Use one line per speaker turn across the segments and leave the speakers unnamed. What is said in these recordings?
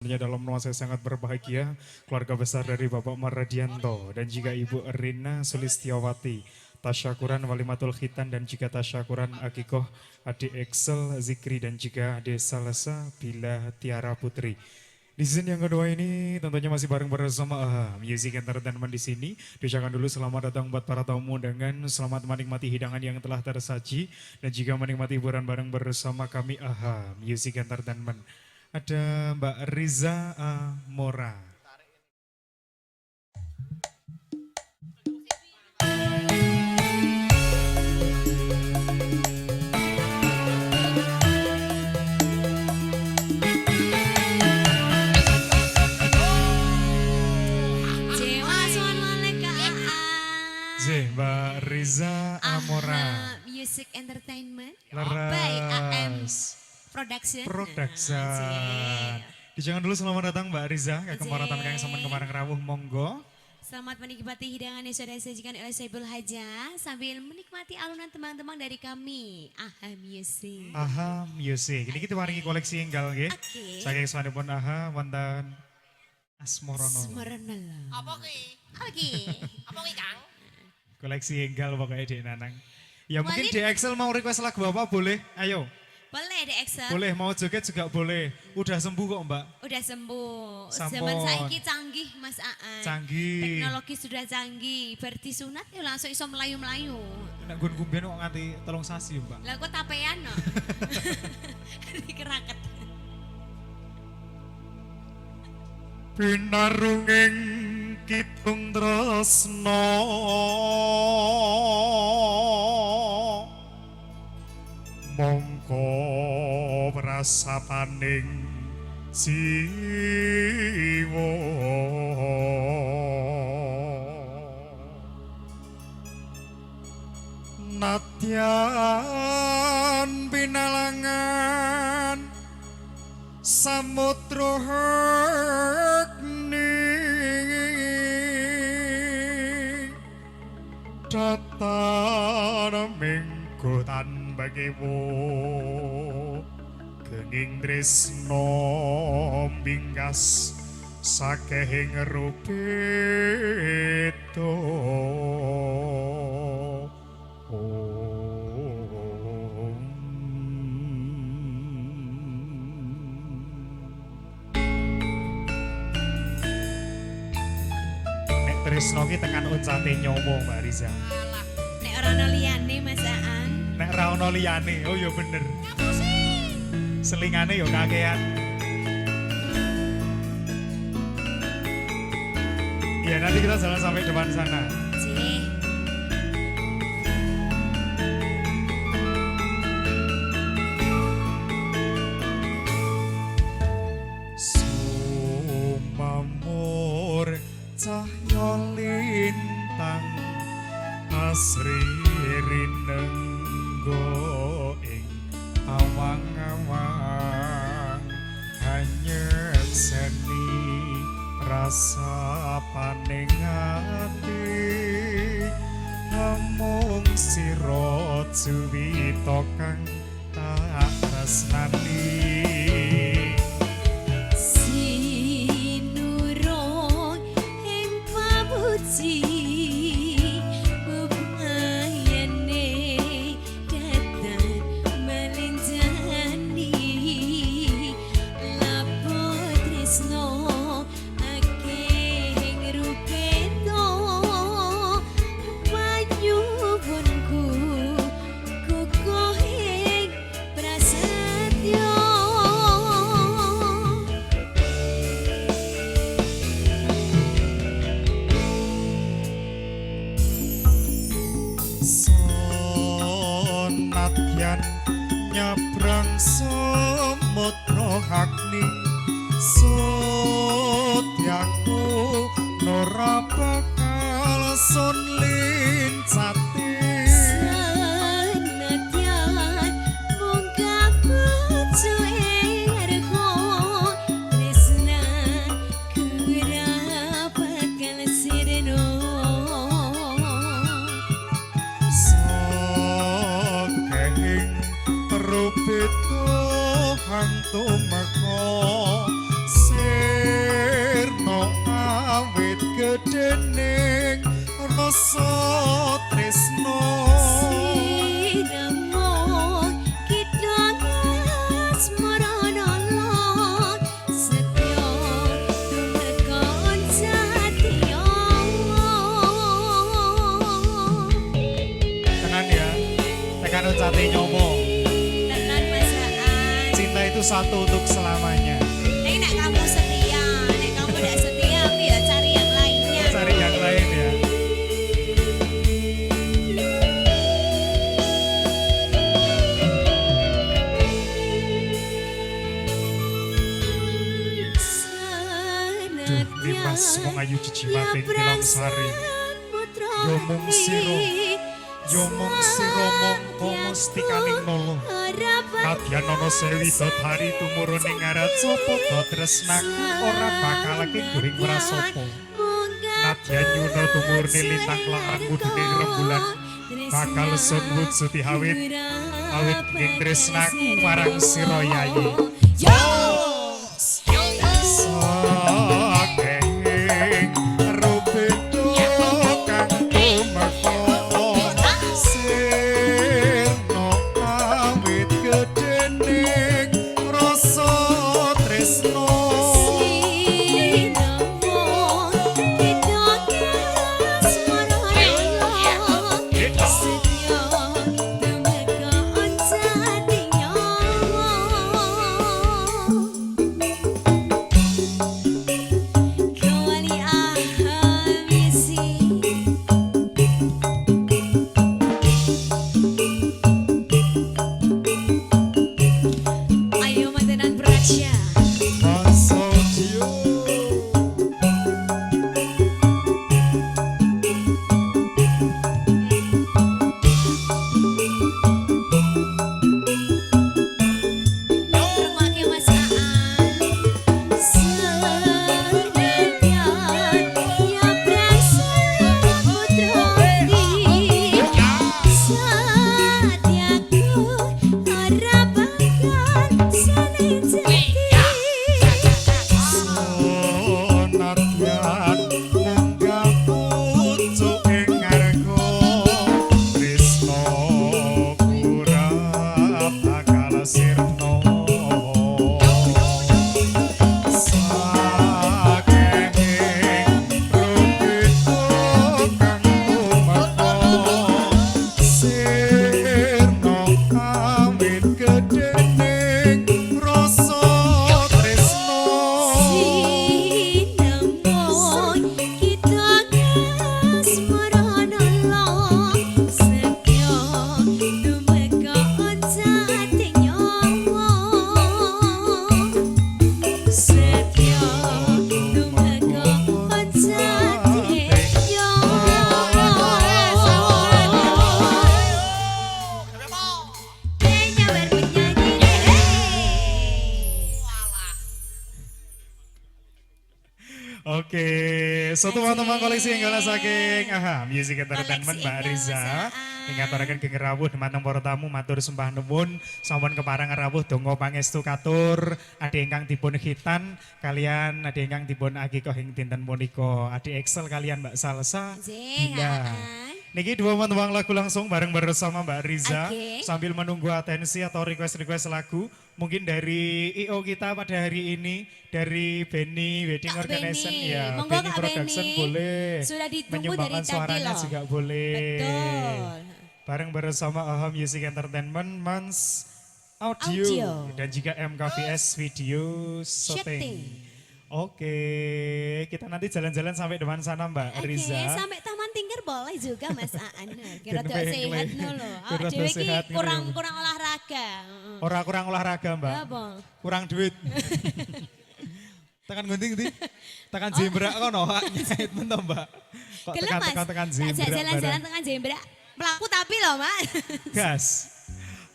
Dalam nuansa sangat berbahagia, keluarga besar dari Bapak Maradianto dan juga Ibu Rina Sulistiawati, tasyakuran walimatul khitan dan juga tasyakuran akikoh adik Excel Zikri dan juga adik Salasa Bila Tiara Putri. Di season yang kedua ini tentunya masih bareng bersama Music Entertainment di sini. Diucapkan dulu selamat datang buat para tamu dengan selamat menikmati hidangan yang telah tersaji dan juga menikmati hiburan bareng bersama kami Music Entertainment. Ada Mbak Riza Mora. Mbak Riza Amora.
Music Entertainment.
Leres.
Production.
Dijangan dulu selamat datang Mbak Riza. Kemarin kang saman kemarin rawuh monggo.
Selamat menikmati hidangan yang sudah disajikan oleh Saiful Haja sambil menikmati alunan teman-teman dari kami. Music.
Music. Ini kita waringi koleksi enggal nggih.
Oke.
Saking sawanipun wonten Asmorono.
Asmorono.
Apa ki? Apa ki, Kang?
Koleksi enggal pokoknya Dek Nanang. Ya mungkin
Walid.
di Excel mau request lagu apa boleh? Ayo.
Boleh deh Excel.
Boleh, mau joget juga boleh. Udah sembuh kok Mbak.
Udah sembuh.
Sampun.
Zaman saiki canggih Mas Aan.
Canggih.
Teknologi sudah canggih. Berarti sunat ya langsung iso melayu-melayu.
Nek nggon kumbian kok nganti 3 sasi Mbak.
Lah kok tapean no. Dikeraket.
Pinarunging kitung tresna mongko prasapaning jiwa nadyan pinalangan samudra datar minggutan bagimu kenging tresna bingkas sakehing rupito tresno ki tekan uncate nyomo Mbak Riza.
Alah,
Nek ora ono liyane Mas Aan.
Nek ra ono liyane, oh ya bener.
apa sih?
Selingane ya kakean. Ya nanti kita jalan sampai depan sana.
Cih.
Sumamur cahya lintang asri rinenggo ing awang-awang hanyek seni rasa paning ati namung sira juwita kang tak tresnani
Sinurung ing pamuji bebayane datang melinjani lapo tresno akeh rupeto panyuwunku kukuhing prasetyo
sonatyan nyabrang samudra agni sutyaku ora bakal sun lincati
Sanadyan munggah bojo ergo tresna kura bakal sireno
sakehing rupito hang tumeka gedening rasa tresno
Sinemu kita asmara Allah setia tumekon setia
tenan ya tekan ucate nyomo
tenan masaan
cinta itu satu untuk selamanya
nek kamu setia nek kamu tidak setia aku ya cari yang lainnya
cari yang lain ya Duh, limas wong ayu cici mating tilam sari Yomong siro Yomong siro mongko mesti kaning nolo Nadyan nono sewi dot hari tumuruning ngarat sopo dot tresnaku ora bakal lagi guring merasopo Nadyan nyuno tumurni lintang larang mudune rembulan bakal sun wujudi hawit awit ing tresnaku marang siro yayi Sakeng rubedo kang tumeka sirna awit gedening rasa tresno
Ayo mantenan Praksya
Masodio
Terpakai Mas Aan Senantian ya prasasti putroni Satiaku harapan saling jati
Sonatyan munggah pucuk ing ngarga tresno kurap bakal sirna sakenging rubedo kang tumeka sirna awit gedening rasa tresno
Sinamon kita asmara Allah setia tumekon jati nyawa setia tumekon jati nyawa Kayaknya bernyanyi
Oke, so teman-teman koleksi yang gala saking Music Entertainment
Koleksi
Mbak
Enggal
Riza
Masaan.
ingaturaken kenging rawuh dumateng para tamu matur sembah nuwun sampun keparang rawuh donga pangestu katur adi ingkang dipun khitan kalian adi ingkang dipun agikoh ing dinten punika adi Excel kalian Mbak Salsa
Jeng,
Dinda. Niki dua teman lagu langsung bareng bersama Mbak Riza
Oke.
sambil menunggu atensi atau request-request lagu mungkin dari IO kita pada hari ini dari Benny Wedding
Kak
Organization
Benny.
ya
Monggo,
Benny
Kak
Production
Benny.
boleh
Sudah ditunggu
menyumbangkan
dari tadi
suaranya
loh.
juga boleh
Betul.
bareng bersama AHA Music Entertainment Mans Audio,
Audio.
dan juga MKVS Video Shooting.
Shooting.
Oke, kita nanti jalan-jalan sampai depan sana Mbak
Oke,
Riza.
sampai Taman Tingkir boleh juga Mas Aan. Kira
Ben
tuh
pengen.
sehat no loh.
Kira tuh
Dewe ki
sehat ngono
kurang
ya.
kurang olahraga.
Orang kurang olahraga Mbak,
Apa?
kurang duit. Tekan gunting di, tekan jembrak kono, nyait mentok Mbak. Kok
Gelem Mas.
tekan
Tak
jembrak
jalan-jalan
bareng.
tekan Jembrak. Pelaku tapi loh Mas.
Gas.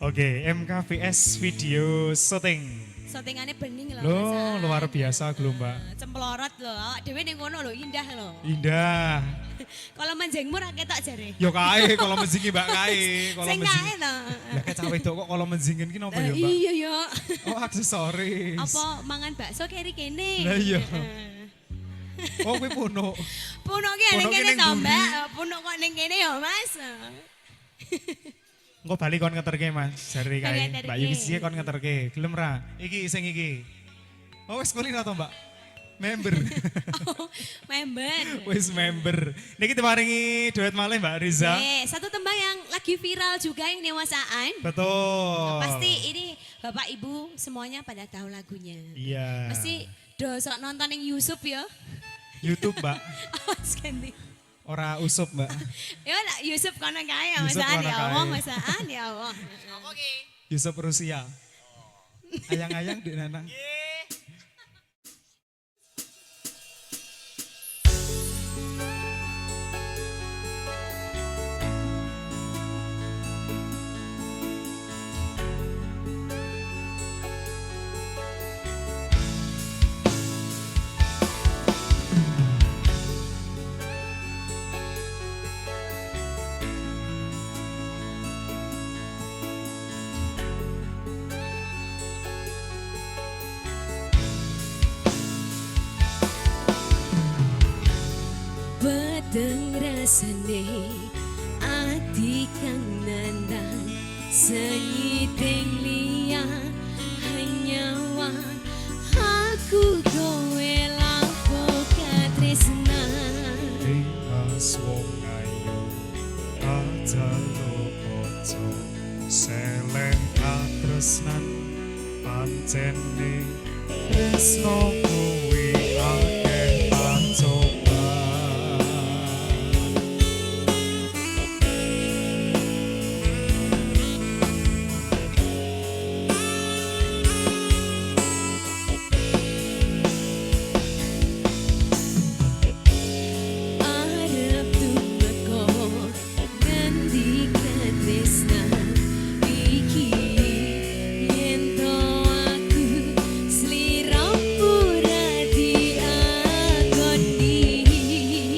Oke, MKVS Video Shooting.
Syutingannya bening loh Mas
Loh,
Aan.
luar biasa lho Mbak.
Cemplorot loh. Awak dhewe ning ngono loh, indah loh.
Indah.
Kalau menjengmu ra ketok jare.
Yo kae kalau menzingi Mbak kae, kalau
Sing kae
menzingi.
to.
Lah kayak cawe wedok kok kalau menzingin ki napa ya, Mbak?
Iya ya.
Oh, aksesoris.
Apa mangan bakso keri kene.
Lah iya. Oh, kuwi Puno.
Puno ki ning
Puno ki
kene
ning
to,
buri.
Mbak. Puno kok ning kene ya, Mas.
Engko bali kon ngeterke Mas, jare kae.
Ngeterke.
Mbak Yuki sih kon ngeterke. Gelem ra? Iki sing iki. Oh, wis kulino to, Mbak? Member.
Oh, member.
Wis member. Niki diparingi duet malih Mbak Riza.
Satu tembang yang lagi viral juga yang dewasaan.
Betul.
Pasti ini Bapak Ibu semuanya pada tahu lagunya.
Iya.
Pasti dosok nonton yang Yusuf ya.
YouTube, Mbak.
Awas ganti.
Ora usup, Mbak.
Ya lah Yusuf kono kae ya,
Yusuf
masaan
kono
ya
kae.
Allah, masaan ya Allah.
Apa ki?
Yusuf Rusia. Ayang-ayang di Nanang.
Nggih.
Pedeng rasane ati kang nandang senyiting liya hanyawa aku kowe lapo katresna
Dimas wong ayu aja lo ojo seleng katresnan pancene tresno kuwi akeh pacoban.
arep tumeka ngendi katresna iki yen to aku sliramu ra diakoni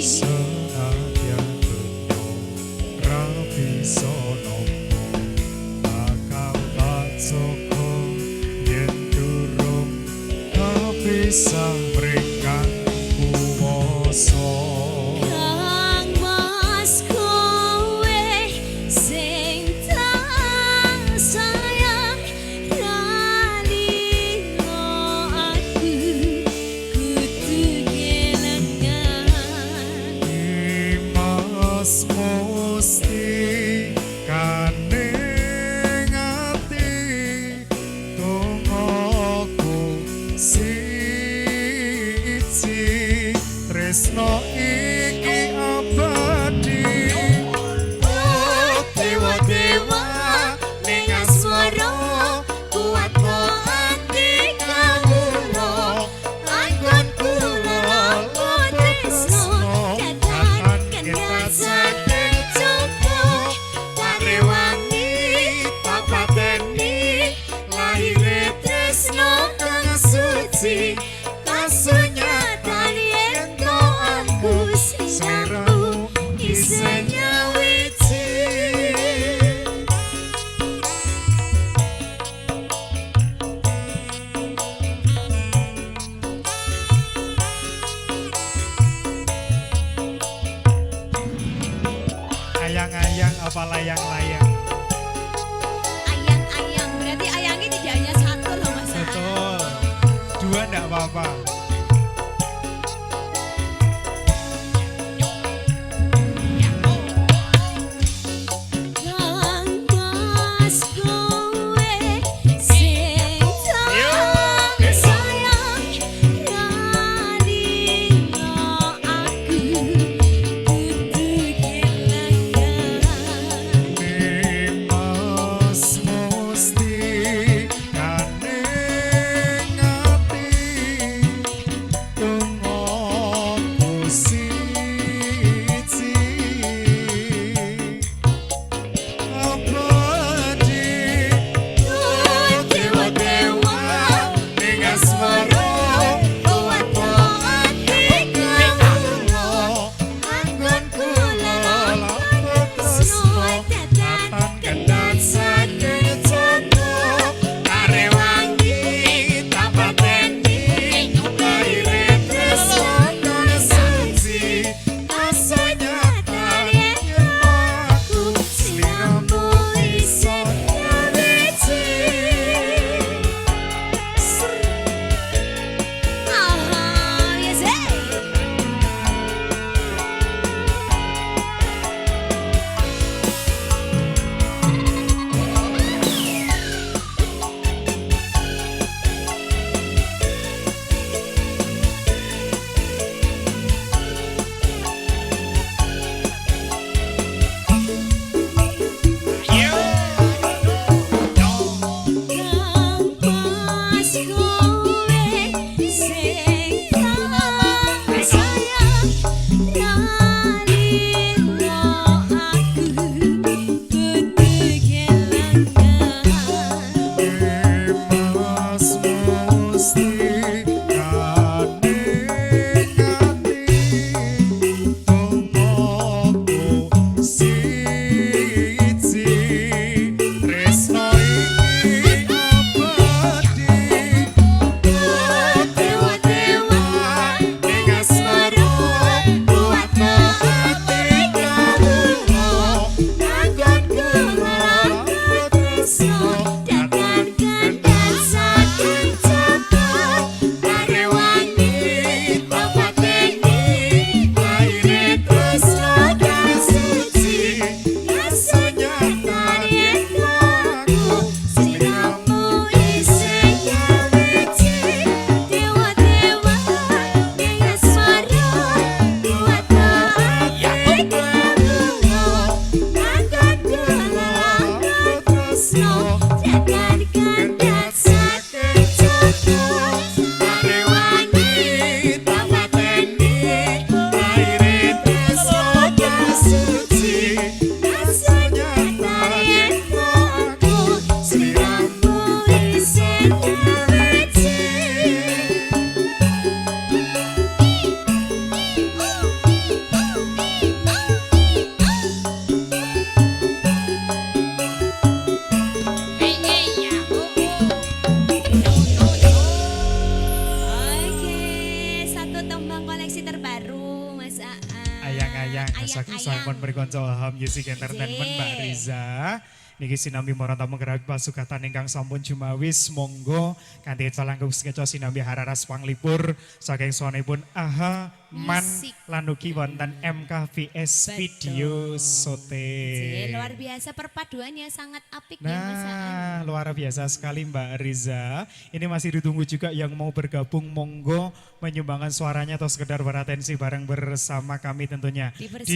Senadyan dunyo ra bisa nampa bakal pacoko yen durung kapisah mringkang kuwasa.
Kang Mas kowe sing tak sayang ralino aku kudu kelangan
Dimas musti kaning ati tungoku siji tresno iki abadi. Oh dewa-dewa ning asmara kuat mo ati kawula anggon kula tresno katan kita saking cukup karewangi papateni lahir tresno kang suci kasunyatan yen to aku siramu isenya wiji. Ayang-ayang apa layang-layang?
ayang-ayang berarti ayangnya tidak hanya satu loh Mas Aan.
Betul. Dua enggak apa-apa.
Kang Mas kowe sing tak sayang ralino aku kudu kelangan kolaborasi terbaru Mas Aan.
Ayang-ayang saking
Ayang-ayang.
sampun berkonco Aham Music Entertainment Mbak
Ije.
Riza. Niki sinambi marang tamu gerabi pasukatan ingkang sampun jumawis monggo kanthi calangkung sekeca sinambi hararas panglipur saking sowanipun Aha Man
Music.
lan ugi wonten MKVS Video
Ije,
Shooting.
luar biasa perpaduannya sangat apik ya Mas Aan.
Nah, luar biasa sekali Mbak Riza. Ini masih ditunggu juga yang mau bergabung, monggo menyumbangkan suaranya atau sekedar beratensi bareng bersama kami tentunya.
Dipersilakan.